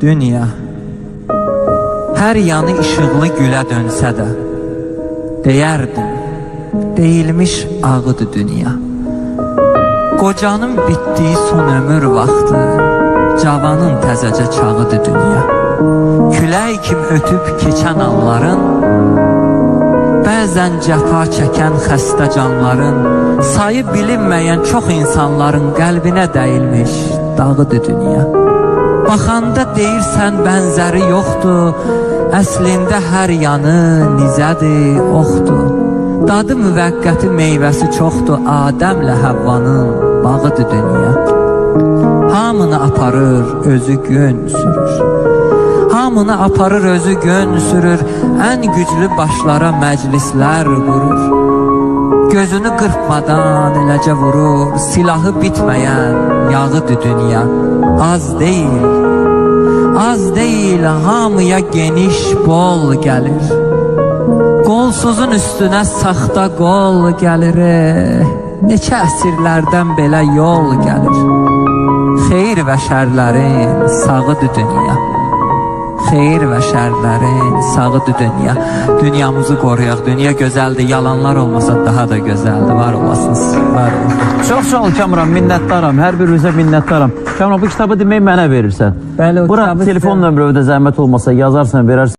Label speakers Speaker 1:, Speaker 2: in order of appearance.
Speaker 1: Dünya hər yanı işıqlı gülə dönsə də deyərdim, deyilmiş ağıdır dünya. Qocanın bitdiyi son ömür vaxtı, cavanın təzəcə çağıdır dünya. Külək kim ötüb keçən anların, bəzən cəfa çəkən xəstə canların, sayı bilinməyən çox insanların qəlbinə dəyilmiş dağıdır dünya. Baxanda deyirsən bənzəri yoxdur, əslində hər yanı nizədir, oxdur. Dadı müvəqqəti meyvəsi çoxdur, Adəmlə Həvvanın bağıdır dünya. Hamını aparır, özü gün sürür. Hamını aparır, özü gün sürür, ən güclü başlara məclislər qurur. Gözünü qırpmadan eləcə vurur, silahı bitməyən yağıdır dünya. Az deyil, hamıya geniş bol gəlir. Qolsuzun üstünə saxta qol gəlir, neçə əsrlərdən belə yol gəlir. Xeyir və şərlərin sağıdır dünya. Xeyir və şərlərin sağıdır dünya. Dünyamızı qoruyaq, dünya gözəldir, yalanlar olmasa daha da gözəldir. Var olasınız, var olun.
Speaker 2: Çox sağ ol Kamran, minnətdaram, hər birinizə minnətdaram. Kamran, bu kitabı demək mənə verirsən.
Speaker 1: Bəli, o
Speaker 2: bura
Speaker 1: kitabı
Speaker 2: telefon nömrədə zəhmət olmasa yazarsan, verərsən.